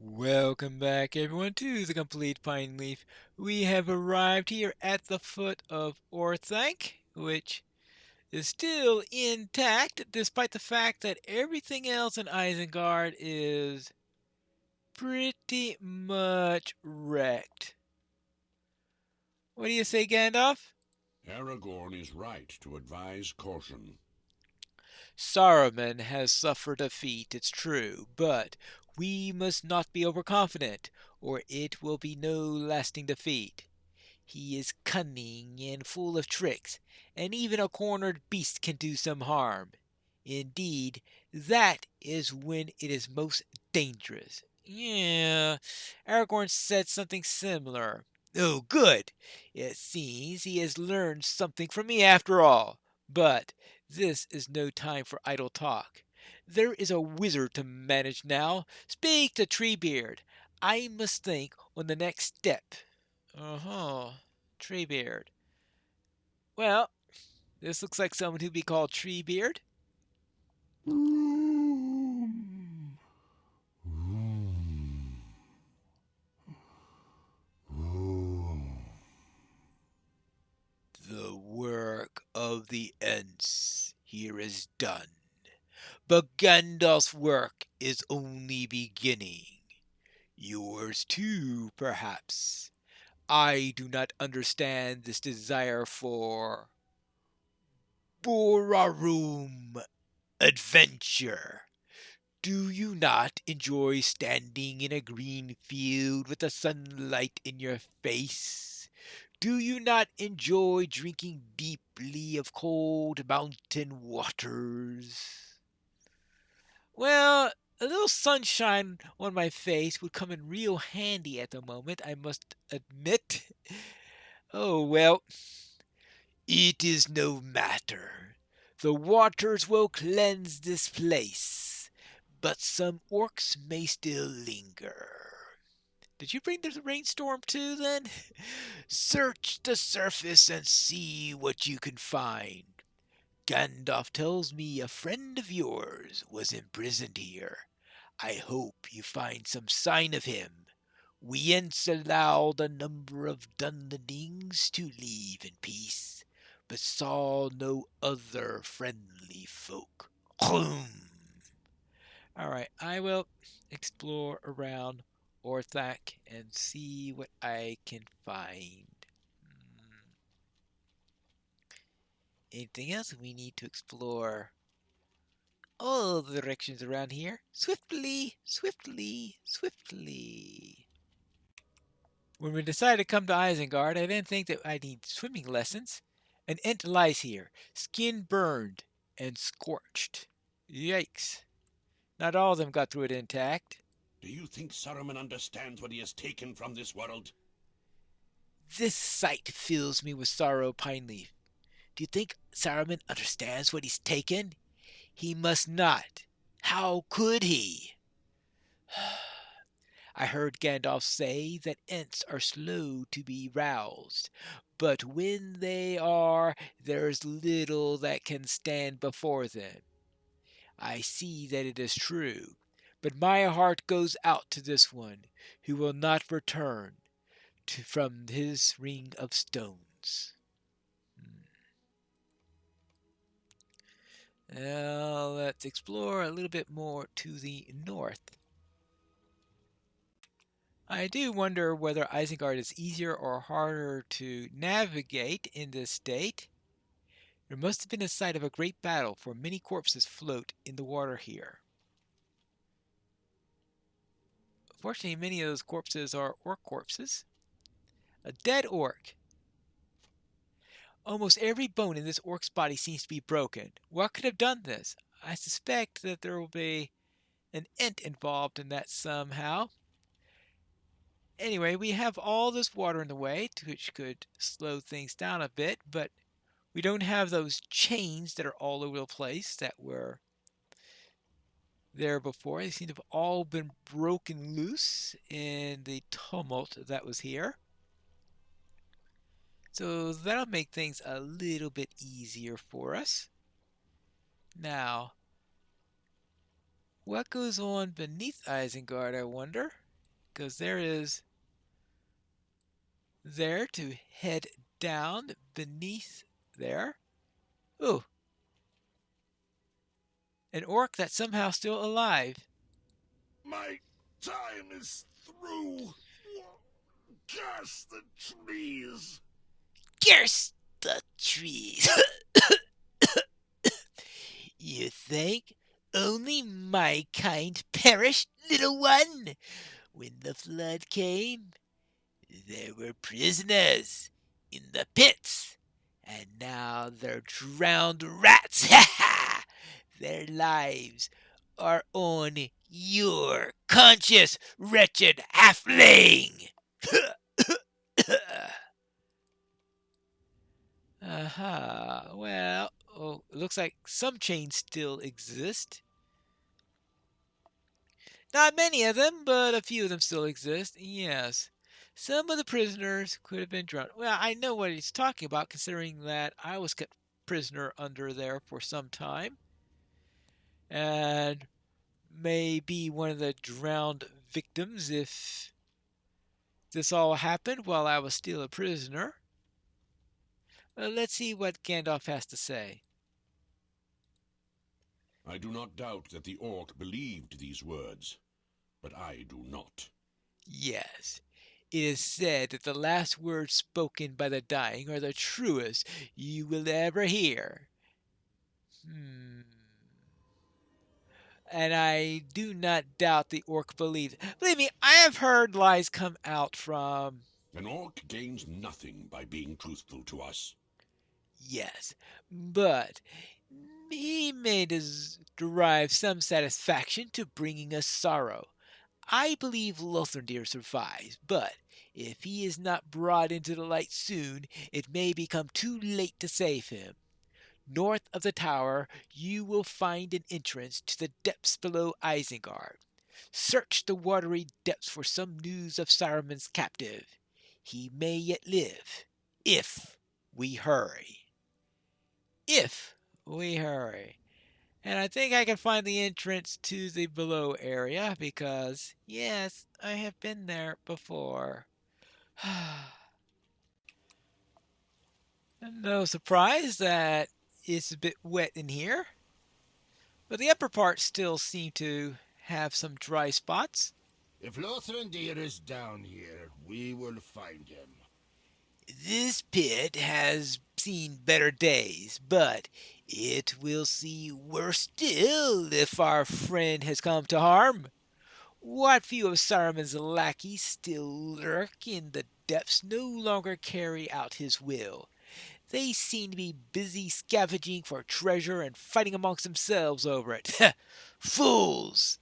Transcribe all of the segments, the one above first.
Welcome back, everyone, to the Complete Pine Leaf. We have arrived here at the foot of Orthanc, which is still intact, despite the fact that everything else in Isengard is pretty much wrecked. What do you say, Gandalf? Aragorn is right to advise caution. Saruman has suffered a defeat, it's true, but we must not be overconfident, or it will be no lasting defeat. He is cunning and full of tricks, and even a cornered beast can do some harm. Indeed, that is when it is most dangerous. Yeah, Aragorn said something similar. Oh, good! It seems he has learned something from me after all. But this is no time for idle talk. There is a wizard to manage now. Speak to Treebeard. I must think on the next step. Uh-huh. Treebeard. Well, this looks like someone who'd be called Treebeard. Vroom, vroom, vroom. The work of the Ents here is done, but Gandalf's work is only beginning. Yours too, perhaps. I do not understand this desire for Borarum adventure. Do you not enjoy standing in a green field with the sunlight in your face? Do you not enjoy drinking deeply of cold mountain waters? Well, a little sunshine on my face would come in real handy at the moment, I must admit. Oh, well, it is no matter. The waters will cleanse this place, but some orcs may still linger. Did you bring the rainstorm too, then? Search the surface and see what you can find. Gandalf tells me a friend of yours was imprisoned here. I hope you find some sign of him. We Ents allowed a number of Dunlendings to leave in peace, but saw no other friendly folk. Alright, I will explore around Orthac and see what I can find. Anything else? We need to explore all the directions around here. Swiftly, swiftly, swiftly. When we decided to come to Isengard, I didn't think that I'd need swimming lessons. An Ent lies here, skin burned and scorched. Yikes. Not all of them got through it intact. Do you think Saruman understands what he has taken from this world? This sight fills me with sorrow, Pineleaf. Do you think Saruman understands what he's taken? He must not. How could he? I heard Gandalf say that Ents are slow to be roused, but when they are, there's little that can stand before them. I see that it is true, but my heart goes out to this one who will not return from his ring of stones. Now let's explore a little bit more to the north. I do wonder whether Isengard is easier or harder to navigate in this state. There must have been a site of a great battle, for many corpses float in the water here. Fortunately, many of those corpses are orc corpses. A dead orc. Almost every bone in this orc's body seems to be broken. What could have done this? I suspect that there will be an Ent involved in that somehow. Anyway, we have all this water in the way, which could slow things down a bit, but we don't have those chains that are all over the place that were there before. They seem to have all been broken loose in the tumult that was here. So that'll make things a little bit easier for us. Now, what goes on beneath Isengard, I wonder? because there is there to head down beneath there. Ooh, an orc that's somehow still alive. My time is through. Curse the trees. Curse the trees. You think only my kind perished, little one? When the flood came, there were prisoners in the pits, and now they're drowned rats. Ha ha! Their lives are on your conscience, wretched halfling! Aha. Well, oh, looks like some chains still exist. Not many of them, but a few of them still exist. Yes. Some of the prisoners could have been drowned. Well, I know what he's talking about, considering that I was kept prisoner under there for some time. And may be one of the drowned victims if this all happened while I was still a prisoner. Let's see what Gandalf has to say. I do not doubt that the orc believed these words, but I do not. Yes, it is said that the last words spoken by the dying are the truest you will ever hear. Hmm. And I do not doubt the orc believes. Believe me, I have heard lies come out from. An orc gains nothing by being truthful to us. Yes, but he may derive some satisfaction to bringing us sorrow. I believe Lothrandir survives, but if he is not brought into the light soon, it may become too late to save him. North of the tower, you will find an entrance to the depths below Isengard. Search the watery depths for some news of Saruman's captive. He may yet live, if we hurry. If we hurry. And I think I can find the entrance to the below area because, yes, I have been there before. No surprise that it's a bit wet in here, but the upper parts still seem to have some dry spots. If Lothrandir is down here, we will find him. This pit has seen better days, but it will see worse still if our friend has come to harm. What few of Saruman's lackeys still lurk in the depths no longer carry out his will. They seem to be busy scavenging for treasure and fighting amongst themselves over it. Fools!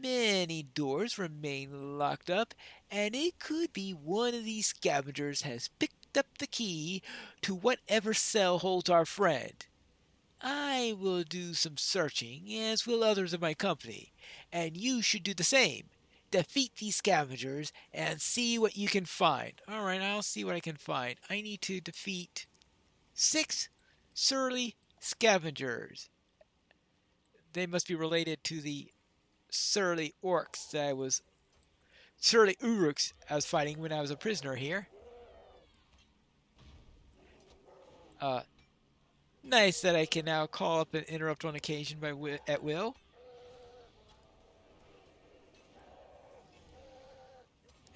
Many doors remain locked up, and it could be one of these scavengers has picked up the key to whatever cell holds our friend. I will do some searching, as will others of my company, and you should do the same. Defeat these scavengers and see what you can find. Alright, I'll see what I can find. I need to defeat 6 surly scavengers. They must be related to the surly orcs that I was. Surly uruks I was fighting when I was a prisoner here. Uh, Nice that I can now call up and interrupt on occasion at will.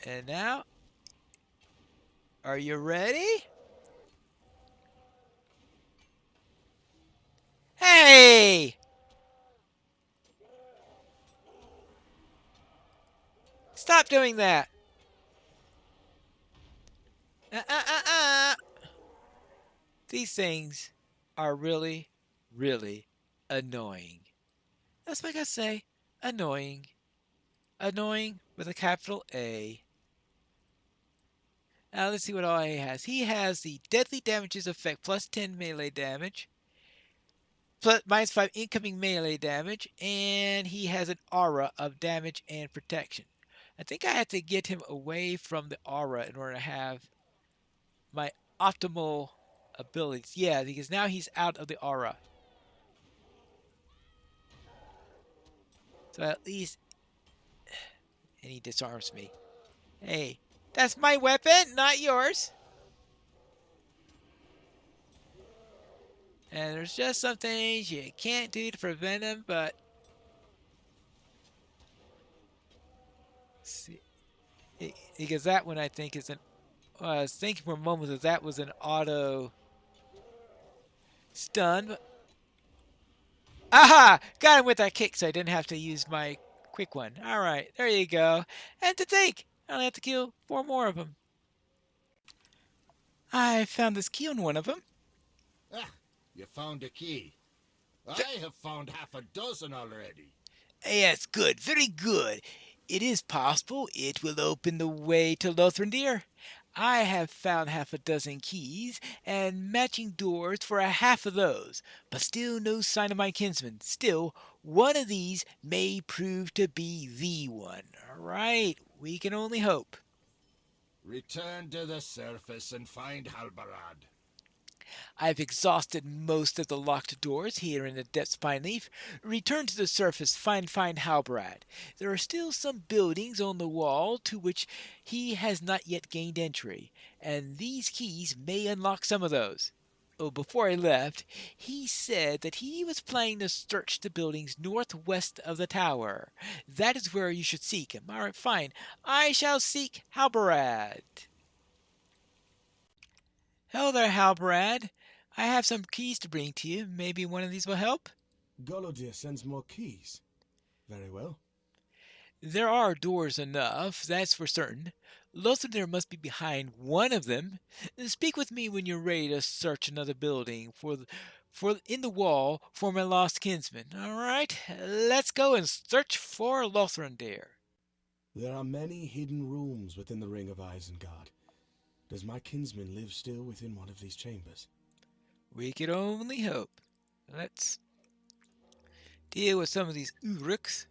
And now, are you ready? Hey! Stop doing that! Uh. These things are really, really annoying. That's what I gotta say. Annoying. Annoying with a capital A. Now let's see what all he has. He has the deadly damages effect plus 10 melee damage, plus -5 incoming melee damage, and he has an aura of damage and protection. I think I have to get him away from the aura in order to have my optimal abilities. Yeah, because now he's out of the aura. So at least And he disarms me. Hey, that's my weapon, not yours. And there's just some things you can't do to prevent him, but... See, because that one I think is an... I was thinking for a moment that was an auto stun. But... Aha! Got him with that kick so I didn't have to use my quick one. Alright, there you go. And to think, I only have to kill 4 more of them. I found this key on one of them. Ah, you found a key. I have found half a dozen already. Yes, good, very good. It is possible it will open the way to Lothrandir. I have found half a dozen keys and matching doors for a half of those, but still no sign of my kinsman. Still, one of these may prove to be the one. All right, we can only hope. Return to the surface and find Halbarad. I've exhausted most of the locked doors here in the depths Pineleaf. Return to the surface, find Halbarad. There are still some buildings on the wall to which he has not yet gained entry, and these keys may unlock some of those. Oh, before I left, he said that he was planning to search the buildings northwest of the tower. That is where you should seek him. All right, fine. I shall seek Halbarad. Hello there, Halbarad. I have some keys to bring to you. Maybe one of these will help? Golodir sends more keys. Very well. There are doors enough, that's for certain. Lothrandir must be behind one of them. Speak with me when you're ready to search another building for in the wall for my lost kinsman. All right, let's go and search for Lothrandir. There are many hidden rooms within the Ring of Isengard. Does my kinsman live still within one of these chambers? We could only hope. Let's deal with some of these Uruks.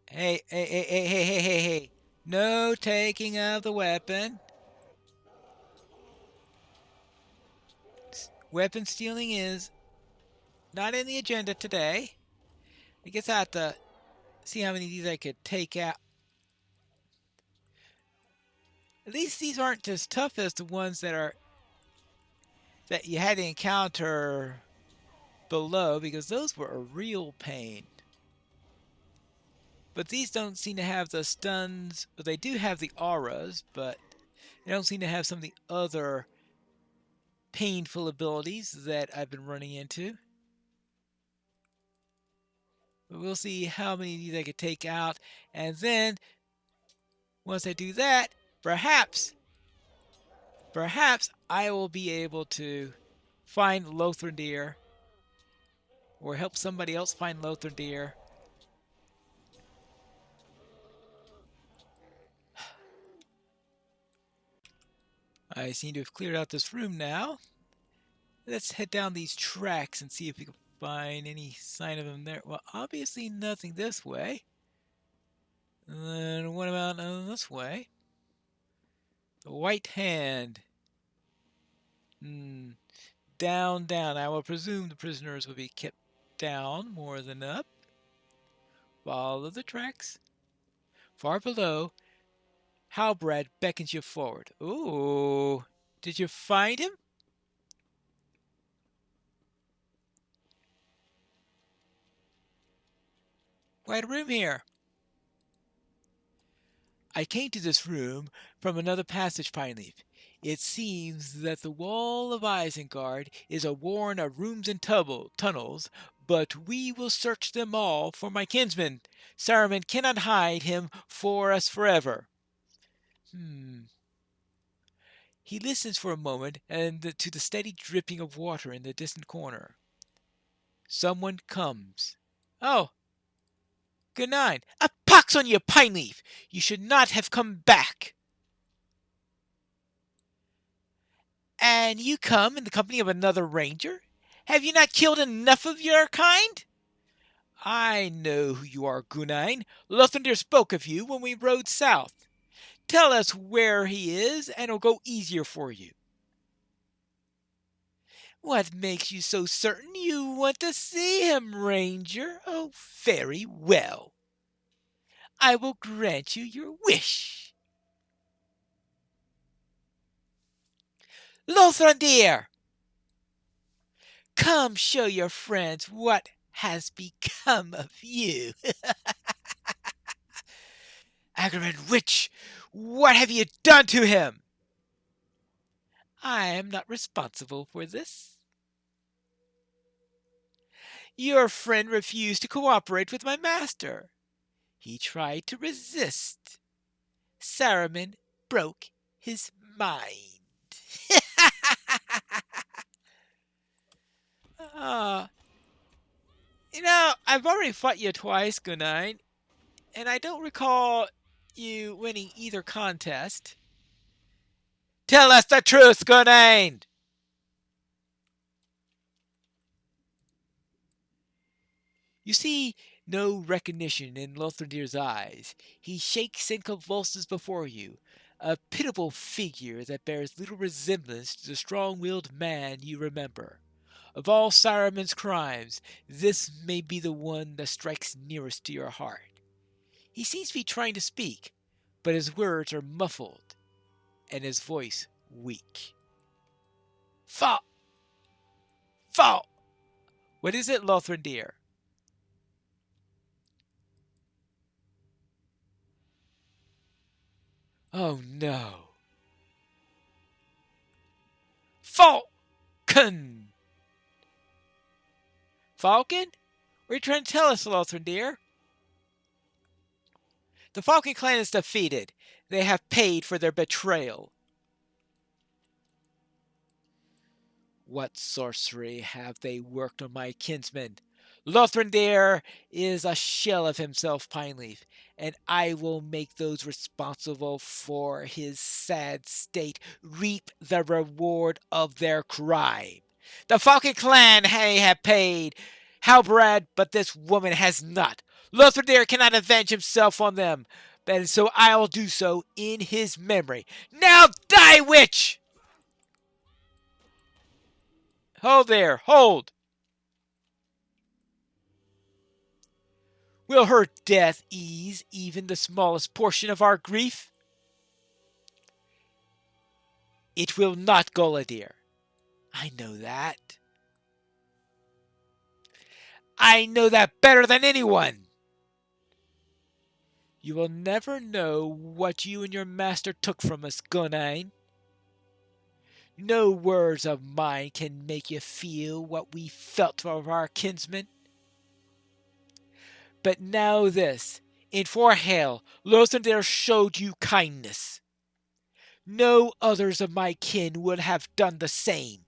Hey. No taking of the weapon. Weapon stealing is not in the agenda today. I guess I have to see how many of these I could take out. At least these aren't as tough as the ones that you had to encounter below, because those were a real pain. But these don't seem to have the stuns. Well, they do have the auras, but they don't seem to have some of the other painful abilities that I've been running into. But we'll see how many of these I could take out. And then, once I do that, perhaps I will be able to find Lothrandir, or help somebody else find Lothrandir. I seem to have cleared out this room now. Let's head down these tracks and see if we can find any sign of him there. Well, obviously nothing this way. And then what about this way? The white hand. Down. I will presume the prisoners will be kept down more than up. Follow the tracks. Far below, Halbarad beckons you forward. Ooh, did you find him? Quite a room here. I came to this room from another passage, Pineleaf. It seems that the wall of Isengard is a warren of rooms and tunnels, but we will search them all for my kinsman. Saruman cannot hide him for us forever. He listens for a moment and to the steady dripping of water in the distant corner. Someone comes. Oh, good night. A pox on you, Pineleaf! You should not have come back. And you come in the company of another ranger? Have you not killed enough of your kind? I know who you are, Gunain. Lothrandir spoke of you when we rode south. Tell us where he is, and it'll go easier for you. What makes you so certain you want to see him, Ranger? Oh, very well. I will grant you your wish. Lothrandir, come show your friends what has become of you. Aggravated witch, what have you done to him? I am not responsible for this. Your friend refused to cooperate with my master. He tried to resist. Saruman broke his mind. uh, I've already fought you twice, Gunine, and I don't recall you winning either contest. Tell us the truth, Gunine! You see no recognition in Lothrandir's eyes. He shakes and convulses before you, a pitiable figure that bears little resemblance to the strong-willed man you remember. Of all Saruman's crimes, this may be the one that strikes nearest to your heart. He seems to be trying to speak, but his words are muffled, and his voice weak. Fall! Fall! What is it, Lothrandir? Oh no. Falcon! Falcon? What are you trying to tell us, Lothrandir? The Falcon clan is defeated. They have paid for their betrayal. What sorcery have they worked on my kinsman? Lothrandir is a shell of himself, Pineleaf, and I will make those responsible for his sad state reap the reward of their crime. The Falcon clan have paid Halbrad, but this woman has not. Lothrandir cannot avenge himself on them, and so I'll do so in his memory. Now die, witch! Hold there, hold! Will her death ease even the smallest portion of our grief? It will not, Guladir. I know that. I know that better than anyone. You will never know what you and your master took from us, Gunine. No words of mine can make you feel what we felt of our kinsmen. But now this, in Forhail, Lothrandir showed you kindness. No others of my kin would have done the same.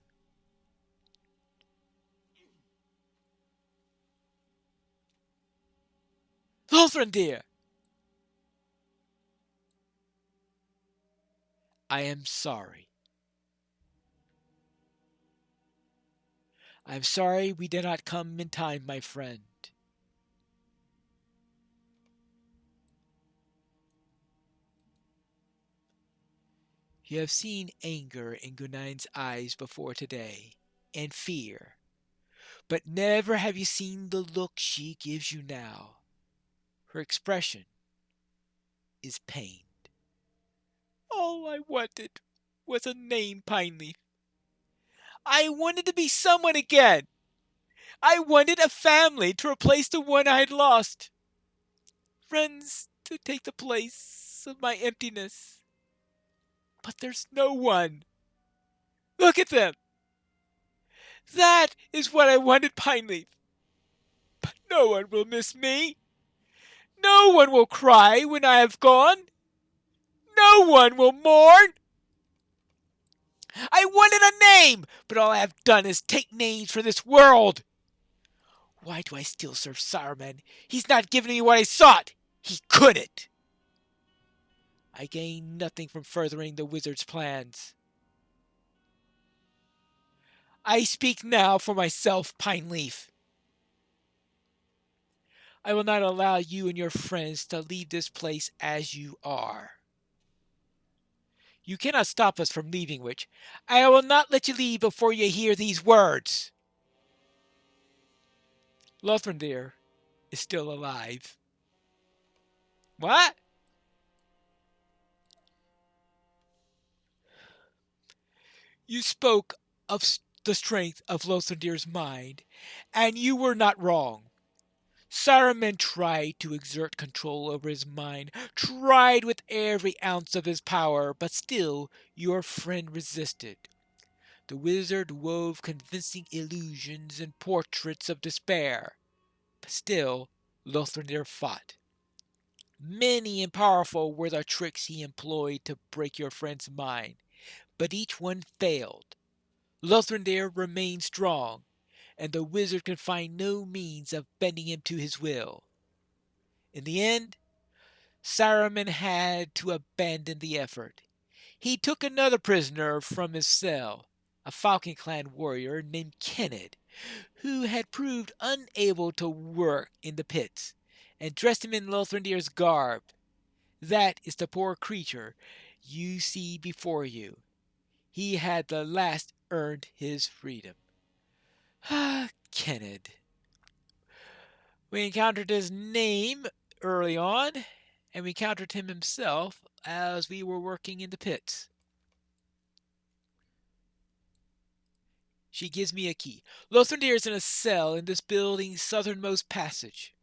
Lothrandir! I am sorry. I am sorry we did not come in time, my friend. You have seen anger in Gunain's eyes before today, and fear, but never have you seen the look she gives you now. Her expression is pained. All I wanted was a name, Pineleaf. I wanted to be someone again. I wanted a family to replace the one I had lost. Friends to take the place of my emptiness. But there's no one. Look at them. That is what I wanted, Pineleaf. But no one will miss me. No one will cry when I have gone. No one will mourn. I wanted a name, but all I have done is take names for this world. Why do I still serve Saruman? He's not giving me what I sought. He couldn't. I gain nothing from furthering the wizard's plans. I speak now for myself, Pineleaf. I will not allow you and your friends to leave this place as you are. You cannot stop us from leaving, witch. I will not let you leave before you hear these words. Lothrandir is still alive. What? You spoke of the strength of Lothrandir's mind, and you were not wrong. Saruman tried to exert control over his mind, tried with every ounce of his power, but still your friend resisted. The wizard wove convincing illusions and portraits of despair, but still Lothrandir fought. Many and powerful were the tricks he employed to break your friend's mind, but each one failed. Lothrandir remained strong, and the wizard could find no means of bending him to his will. In the end, Saruman had to abandon the effort. He took another prisoner from his cell, a Falcon Clan warrior named Kenneth, who had proved unable to work in the pits, and dressed him in Lothrandir's garb. That is the poor creature you see before you. He had the last earned his freedom. Ah, Kenneth. We encountered his name early on, and we encountered him himself as we were working in the pits. She gives me a key. Lothrandir is in a cell in this building's southernmost passage.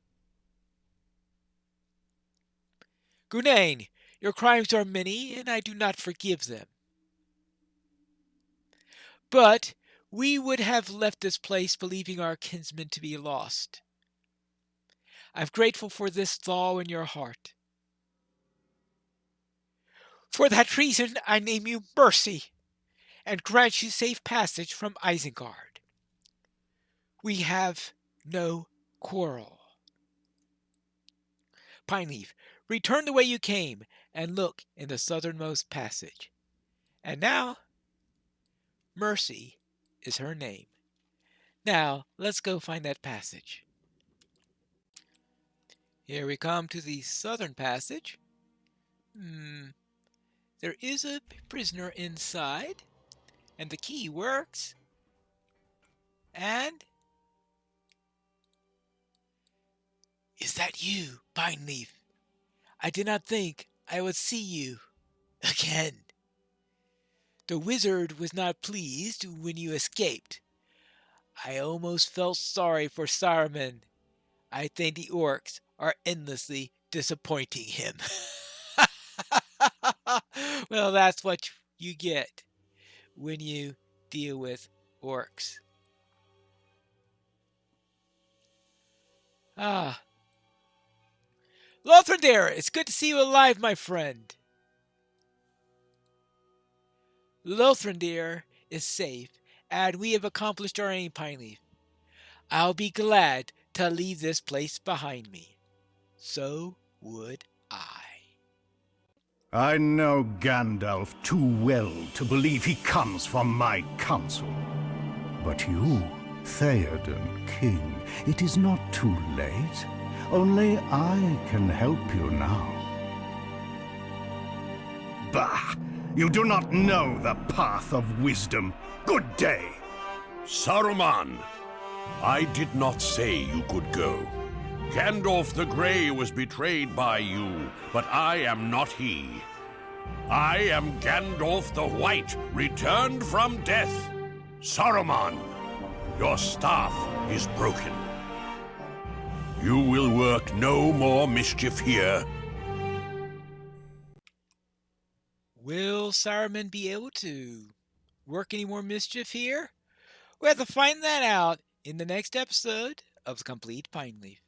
Gunain, your crimes are many, and I do not forgive them. But we would have left this place believing our kinsman to be lost. I'm grateful for this thaw in your heart. For that reason, I name you Mercy, and grant you safe passage from Isengard. We have no quarrel. Pineleaf, return the way you came, and look in the southernmost passage. And now, Mercy is her name. Now, let's go find that passage. Here we come to the southern passage. There is a prisoner inside, and the key works. And is that you, Pineleaf? I did not think I would see you again. The wizard was not pleased when you escaped. I almost felt sorry for Saruman. I think the orcs are endlessly disappointing him. Well, that's what you get when you deal with orcs. Ah. Lothrandir, it's good to see you alive, my friend. Lothrandir is safe, and we have accomplished our aim, Pineleaf. I'll be glad to leave this place behind me. So would I. I know Gandalf too well to believe he comes from my counsel. But you, Theoden, King, it is not too late. Only I can help you now. Bah! You do not know the path of wisdom. Good day! Saruman, I did not say you could go. Gandalf the Grey was betrayed by you, but I am not he. I am Gandalf the White, returned from death. Saruman, your staff is broken. You will work no more mischief here. Will Saruman be able to work any more mischief here? We'll have to find that out in the next episode of The Complete Pineleaf.